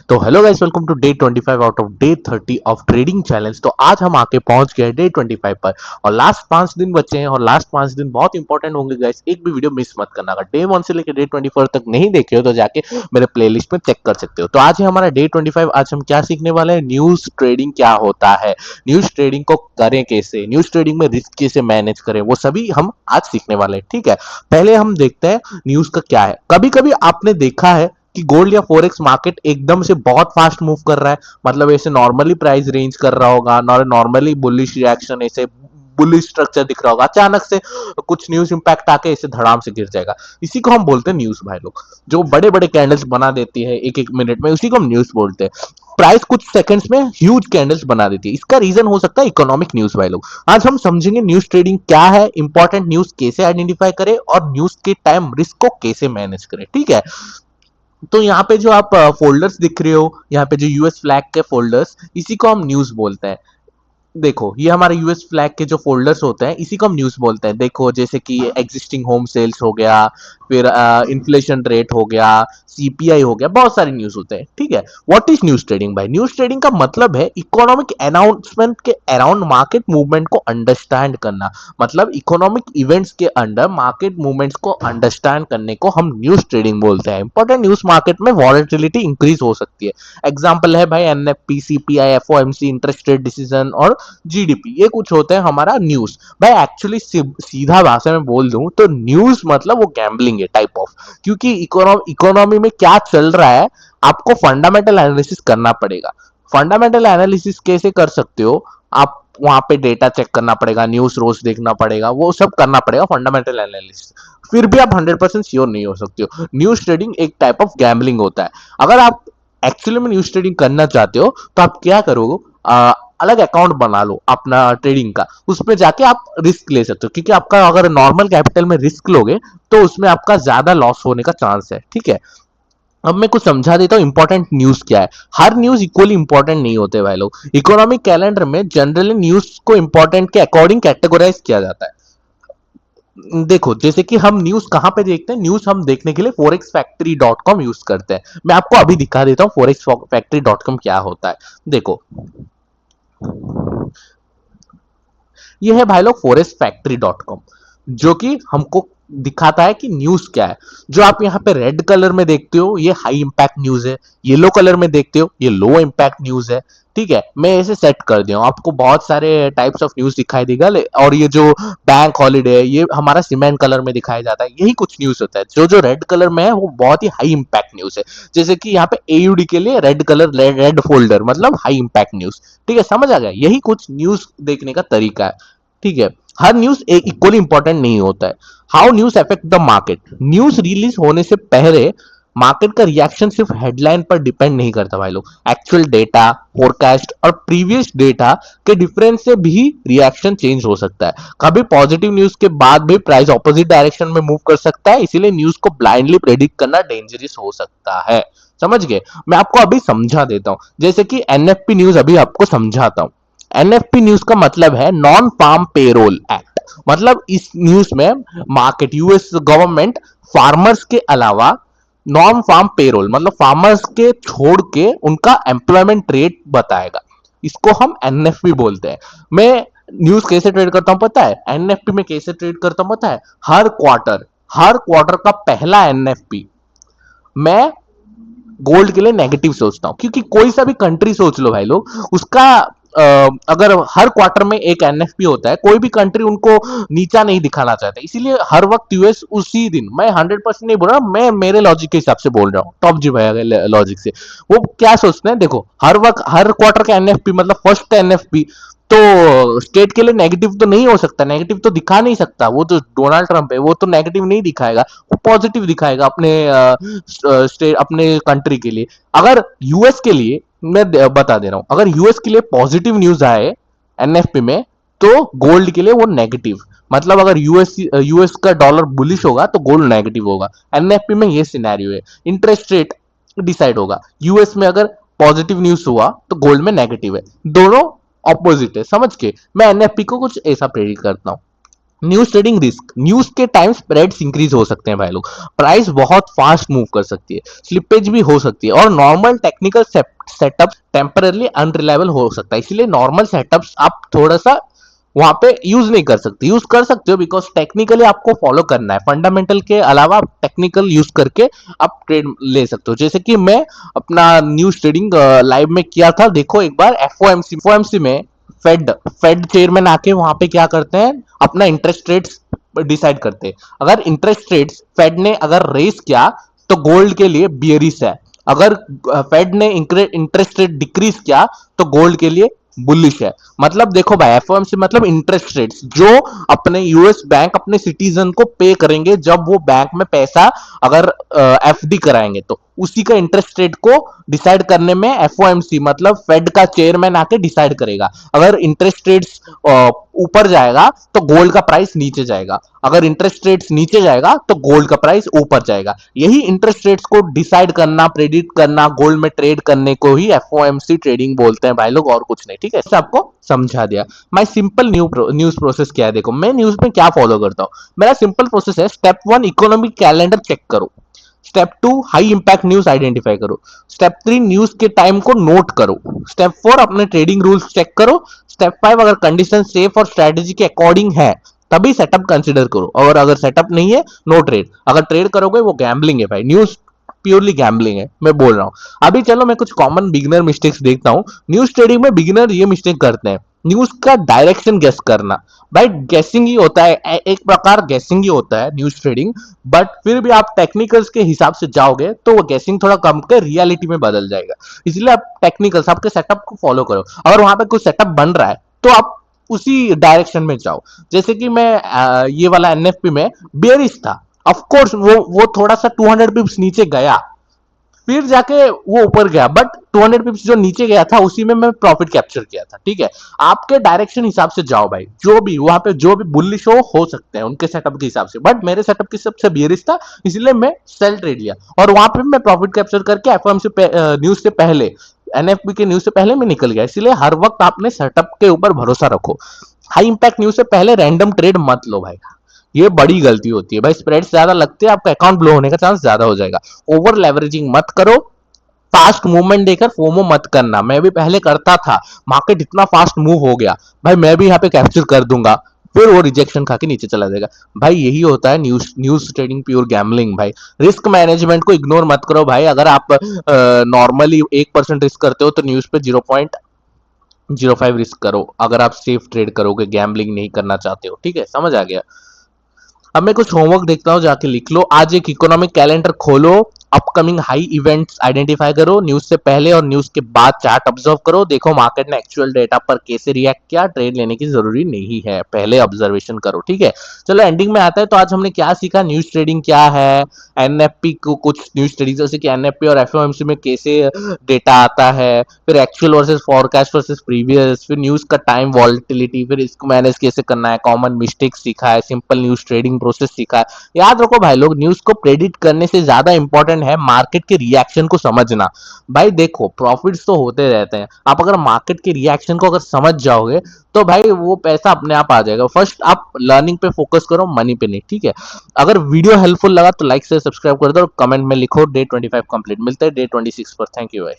तो hello guys, welcome to day 25 out of day 30 of trading challenge. तो आज हम आके पहुंच गए डे 25 पर और लास्ट 5 दिन बचे हैं और लास्ट 5 दिन बहुत इंपॉर्टेंट होंगे गाइस। एक भी वीडियो मिस मत करना। अगर डे 1 से लेकर डे 24 तक नहीं देखे हो तो जाके मेरे प्लेलिस्ट में चेक कर सकते हो। तो आज है हमारा डे 25। आज हम क्या सीखने वाले हैं? न्यूज ट्रेडिंग क्या होता है, न्यूज ट्रेडिंग को करें कैसे, न्यूज ट्रेडिंग में रिस्क कैसे मैनेज करें, वो सभी हम आज सीखने वाले हैं। ठीक है, पहले हम देखते हैं न्यूज का क्या है। कभी कभी आपने देखा है कि गोल्ड या फोरेक्स मार्केट एकदम से बहुत फास्ट मूव कर रहा है, मतलब ऐसे नॉर्मली प्राइस रेंज कर रहा होगा, नॉर्मली बुलिश रिएक्शन, ऐसे बुलिश स्ट्रक्चर दिख रहा होगा, अचानक से कुछ न्यूज इंपैक्ट आके ऐसे धड़ाम से गिर जाएगा। इसी को हम बोलते हैं न्यूज भाई लोग। जो बड़े बड़े कैंडल्स बना देती है एक एक मिनट में, उसी को हम न्यूज बोलते हैं। प्राइस कुछ सेकंड्स में ह्यूज कैंडल्स बना देती है। इसका रीजन हो सकता है इकोनॉमिक न्यूज भाई लोग। आज हम समझेंगे न्यूज ट्रेडिंग क्या है, इंपॉर्टेंट न्यूज कैसे आइडेंटिफाई करें और न्यूज के टाइम रिस्क को कैसे मैनेज करें। ठीक है, तो यहाँ पे जो आप फोल्डर्स दिख रहे हो, यहाँ पे जो यूएस फ्लैग के फोल्डर्स, इसी को हम न्यूज बोलते हैं। देखो, ये हमारे यूएस फ्लैग के जो फोल्डर्स होते हैं, इसी को हम न्यूज बोलते हैं। देखो, जैसे कि एग्जिस्टिंग होम सेल्स हो गया, फिर इन्फ्लेशन रेट हो गया, सीपीआई हो गया, बहुत सारे न्यूज होते हैं। ठीक है, व्हाट इज न्यूज ट्रेडिंग भाई? न्यूज ट्रेडिंग का मतलब है इकोनॉमिक अनाउंसमेंट के अराउंड मार्केट मूवमेंट को अंडरस्टैंड करना। मतलब इकोनॉमिक इवेंट्स के अंडर मार्केट मूवमेंट्स को अंडरस्टैंड करने को हम न्यूज ट्रेडिंग बोलते हैं। इंपॉर्टेंट न्यूज मार्केट में वॉलेटिलिटी इंक्रीज हो सकती है। एग्जाम्पल है भाई NFP, CPI, FOMC, interest rate decision और जीडीपी। ये कुछ होते हैं हमारा न्यूज भाई। एक्चुअली सीधा भाषा में बोल दूं तो न्यूज मतलब वो गैम्बलिंग है टाइप ऑफ। क्योंकि इकोनॉमी में क्या चल रहा है, आपको फंडामेंटल एनालिसिस करना पड़ेगा। फंडामेंटल एनालिसिस कैसे कर सकते हो आप? वहां पे डेटा चेक करना पड़ेगा, न्यूज रोज देखना पड़ेगा, वो सब करना पड़ेगा, फंडामेंटल एनालिसिस। फिर भी आप 100% श्योर नहीं हो सकते हो। न्यूज ट्रेडिंग एक टाइप ऑफ गैम्बलिंग होता है। अगर आप एक्चुअली में न्यूज ट्रेडिंग करना चाहते हो तो आप क्या करोगे? अलग अकाउंट बना लो अपना ट्रेडिंग का, उसमें जाके आप रिस्क ले सकते हो। क्योंकि आपका अगर नॉर्मल कैपिटल में रिस्क लोगे तो उसमें आपका ज्यादा लॉस होने का चांस है। ठीक है, अब मैं कुछ समझा देता हूँ इंपॉर्टेंट न्यूज क्या है। हर न्यूज इक्वली इंपॉर्टेंट नहीं होते भाई लोग। इकोनॉमिक कैलेंडर में जनरली न्यूज को इंपॉर्टेंट के अकॉर्डिंग कैटेगोराइज किया जाता है। देखो, जैसे कि हम न्यूज कहां पे देखते हैं, न्यूज हम देखने के लिए forex-factory.com यूज करते हैं। मैं आपको अभी दिखा देता हूँ forex-factory.com क्या होता है। देखो, ये है भाई लोग forex-factory.com, जो कि हमको दिखाता है कि न्यूज क्या है। जो आप यहाँ पे रेड कलर में देखते हो ये हाई इंपैक्ट न्यूज है, येलो कलर में देखते हो ये लो इंपैक्ट न्यूज है। ठीक है, मैं ऐसे सेट कर दिया हूं, आपको बहुत सारे टाइप्स ऑफ न्यूज दिखाई देगा। और ये जो बैंक हॉलीडे है ये हमारा सीमेंट कलर में दिखाया जाता है। यही कुछ न्यूज होता है। जो जो रेड कलर में है वो बहुत ही हाई इंपैक्ट न्यूज है। जैसे कि यहाँ पे एयूडी के लिए रेड कलर, रेड फोल्डर मतलब हाई इंपैक्ट न्यूज। ठीक है, समझ आ गया? यही कुछ न्यूज देखने का तरीका है। ठीक है, हर न्यूज एक इक्वली इंपॉर्टेंट नहीं होता है। How news affect the market? News release होने से पहले मार्केट का रिएक्शन सिर्फ हेडलाइन पर डिपेंड नहीं करता भाई लोग। एक्चुअल डेटा, फोरकास्ट और प्रीवियस डेटा के डिफरेंस से भी रिएक्शन चेंज हो सकता है। कभी पॉजिटिव न्यूज के बाद भी प्राइस ऑपोजिट डायरेक्शन में मूव कर सकता है। इसीलिए न्यूज को ब्लाइंडली प्रेडिक्ट करना डेंजरस हो सकता है। समझ गए? मैं आपको अभी समझा देता हूं, जैसे कि एनएफपी न्यूज अभी आपको समझाता हूं। एनएफपी न्यूज का मतलब है नॉन फार्म पेरोल एक्ट। मतलब इस न्यूज में मार्केट, यूएस गवर्नमेंट फार्मर्स के अलावा नॉन फार्म पेरोल मतलब फार्मर्स के छोड़ के उनका एम्प्लॉयमेंट रेट बताएगा। इसको हम एनएफपी बोलते हैं। मैं न्यूज कैसे ट्रेड करता हूं पता है? एनएफपी में कैसे ट्रेड करता हूं पता है? हर क्वार्टर का पहला एनएफपी मैं गोल्ड के लिए नेगेटिव सोचता हूं। क्योंकि कोई सा भी कंट्री सोच लो भाई लोग, उसका अगर हर क्वार्टर में एक एनएफपी होता है, कोई भी कंट्री उनको नीचा नहीं दिखाना चाहता। इसीलिए हर वक्त यूएस उसी दिन, मैं 100% नहीं बोल रहा, मैं मेरे लॉजिक के हिसाब से बोल रहा हूँ, टॉप जी भैया लॉजिक से। वो क्या सोचते हैं, देखो, हर वक्त हर क्वार्टर का एनएफपी मतलब फर्स्ट एनएफपी तो स्टेट के लिए नेगेटिव तो नहीं हो सकता, नेगेटिव तो दिखा नहीं सकता। वो जो डोनाल्ड ट्रंप है वो तो नेगेटिव नहीं दिखाएगा, वो पॉजिटिव दिखाएगा अपने स्टेट, अपने कंट्री के लिए। अगर यूएस के लिए, मैं बता दे रहा हूं, अगर यूएस के लिए पॉजिटिव न्यूज आए एनएफपी में तो गोल्ड के लिए वो नेगेटिव। मतलब अगर यूएस का डॉलर बुलिश होगा तो गोल्ड नेगेटिव होगा। एनएफपी में ये सिनेरियो है। इंटरेस्ट रेट डिसाइड होगा, यूएस में अगर पॉजिटिव न्यूज हुआ तो गोल्ड में नेगेटिव है। दोनों ऑपोजिट है। समझ के? मैं एनएफपी को कुछ ऐसा प्रेडिक्ट करता हूं। न्यूज ट्रेडिंग रिस्क, न्यूज के टाइम स्प्रेड्स इंक्रीज हो सकते हैं भाई लोग, प्राइस बहुत फास्ट मूव कर सकती है, स्लिपेज भी हो सकती है, और normal technical setup temporarily unreliable हो सकता है। इसलिए नॉर्मल सेटअप्स आप थोड़ा सा वहां पे यूज नहीं कर सकते, यूज कर सकते हो बिकॉज टेक्निकली आपको फॉलो करना है, फंडामेंटल के अलावा आप टेक्निकल यूज करके आप ट्रेड ले सकते हो। जैसे कि मैं अपना न्यूज ट्रेडिंग लाइव में किया था, देखो एक बार एफओएमसी में फेड फेड चेयरमैन आके वहां पे क्या करते हैं, अपना इंटरेस्ट रेट्स डिसाइड करते हैं। अगर इंटरेस्ट रेट्स फेड ने अगर रेस किया तो गोल्ड के लिए बियरिश है, अगर फेड ने इंटरेस्ट रेट डिक्रीज किया तो गोल्ड के लिए बुलिश है। मतलब देखो भाई, एफओएमसी मतलब इंटरेस्ट रेट्स जो अपने यूएस बैंक अपने सिटीजन को पे करेंगे जब वो बैंक में पैसा अगर एफडी कराएंगे, तो उसी का इंटरेस्ट रेट को डिसाइड करने में एफओएमसी मतलब फेड का चेयरमैन आके डिसाइड करेगा। अगर इंटरेस्ट रेट्स ऊपर जाएगा तो गोल्ड का प्राइस नीचे जाएगा, अगर इंटरेस्ट रेट्स नीचे जाएगा तो गोल्ड का प्राइस ऊपर जाएगा। यही इंटरेस्ट रेट्स को डिसाइड करना, प्रेडिक्ट करना, गोल्ड में ट्रेड करने को ही एफओएमसी ट्रेडिंग बोलते हैं भाई लोग, और कुछ नहीं। ठीक है, इससे आपको समझा दिया। माय सिंपल न्यूज प्रोसेस क्या है, देखो मैं न्यूज में क्या फॉलो करता हूँ। मेरा सिंपल प्रोसेस है, स्टेप 1 इकोनॉमिक कैलेंडर चेक करो, step 2 high impact news identify करो, स्टेप 3 न्यूज के टाइम को नोट करो, स्टेप 4 अपने ट्रेडिंग रूल्स चेक करो, स्टेप 5 अगर कंडीशन सेफ और स्ट्रेटेजी के अकॉर्डिंग है तभी सेटअप कंसीडर करो, और अगर सेटअप नहीं है नो ट्रेड। अगर ट्रेड करोगे वो गैम्बलिंग है भाई, न्यूज प्योरली गैम्बलिंग है, मैं बोल रहा हूं। अभी चलो मैं कुछ कॉमन बिगिनर मिस्टेक्स देखता हूं। न्यूज ट्रेडिंग में बिगिनर ये मिस्टेक करते हैं, न्यूज का डायरेक्शन गेस करना। भाई गेसिंग ही होता है, एक प्रकार गेसिंग ही होता है न्यूज ट्रेडिंग, बट फिर भी आप टेक्निकल्स के हिसाब से जाओगे तो वो गेसिंग थोड़ा कम कर रियलिटी में बदल जाएगा। इसलिए आप टेक्निकल्स आपके सेटअप को फॉलो करो, अगर वहां पे कुछ सेटअप बन रहा है तो आप उसी डायरेक्शन में जाओ। जैसे कि मैं ये वाला एनएफपी में बेयरिश था, ऑफ कोर्स वो थोड़ा सा 200 पिप्स नीचे गया, फिर जाके वो ऊपर गया, बट 200 पिप्स जो नीचे गया था उसी में मैं प्रॉफिट कैप्चर किया था। ठीक है, आपके डायरेक्शन हिसाब से जाओ भाई, जो भी वहां पे जो भी बुलिश हो सकते हैं उनके सेटअप के हिसाब से, बट मेरे सेटअप के सबसे बियरिश था, इसलिए मैं सेल ट्रेड लिया और वहां पे मैं प्रॉफिट कैप्चर करके एफओएमसी न्यूज से पहले, एनएफपी के न्यूज से पहले मैं निकल गया। इसलिए हर वक्त आपने सेटअप के ऊपर भरोसा रखो। हाई इंपैक्ट न्यूज से पहले रैंडम ट्रेड मत लो भाई, ये बड़ी गलती होती है भाई, स्प्रेड ज्यादा लगते हैं, आपका अकाउंट ब्लो होने का चांस ज्यादा हो जाएगा। ओवर लेवरेजिंग मत करो, फास्ट मूवमेंट देकर फोमो मत करना, मैं भी पहले करता था, मार्केट इतना फास्ट मूव हो गया भाई, मैं भी यहाँ पे कैप्चर कर दूंगा, फिर वो रिजेक्शन खा के नीचे चला जाएगा। भाई यही होता है न्यूज ट्रेडिंग, प्योर गैम्बलिंग भाई। रिस्क मैनेजमेंट को इग्नोर मत करो भाई, अगर आप नॉर्मली 1% रिस्क करते हो तो न्यूज पे 0.05 रिस्क करो, अगर आप सेफ ट्रेड करोगे, गैम्बलिंग नहीं करना चाहते हो। ठीक है, समझ आ गया। अब मैं कुछ होमवर्क देखता हूँ, जाके लिख लो। आज एक इकोनॉमिक कैलेंडर खोलो, अपकमिंग हाई इवेंट्स आइडेंटिफाई करो, न्यूज से पहले और न्यूज के बाद चार्ट ऑब्जर्व करो, देखो मार्केट ने एक्चुअल डेटा पर कैसे रिएक्ट किया। ट्रेड लेने की जरूरी नहीं है, पहले ऑब्जर्वेशन करो। ठीक है, चलो एंडिंग में आता है, तो आज हमने क्या सीखा, न्यूज ट्रेडिंग क्या है, एनएफपी को कुछ न्यूज ट्रेडिंग जैसे कि एनएफपी और एफओएमसी में कैसे डेटा आता है, फिर actual versus forecast versus previous, फिर न्यूज का टाइम वॉलेटिलिटी, फिर इसको मैनेज कैसे करना है, कॉमन मिस्टेक सीखा है, सिंपल न्यूज ट्रेडिंग प्रोसेस सीखा है। याद रखो भाई लोग, न्यूज को प्रेडिक्ट करने से ज्यादा इंपॉर्टेंट है मार्केट के रिएक्शन को समझना। भाई देखो, प्रॉफिट्स तो होते रहते हैं, आप अगर मार्केट के रिएक्शन को अगर समझ जाओगे तो भाई वो पैसा अपने आप आ जाएगा। फर्स्ट आप लर्निंग पे फोकस करो, मनी पे नहीं। ठीक है, अगर वीडियो हेल्पफुल लगा तो लाइक से सब्सक्राइब कर दो और कमेंट में लिखो डे 25 कंप्लीट। मिलते हैं डे 26 पर। थैंक यू भाई।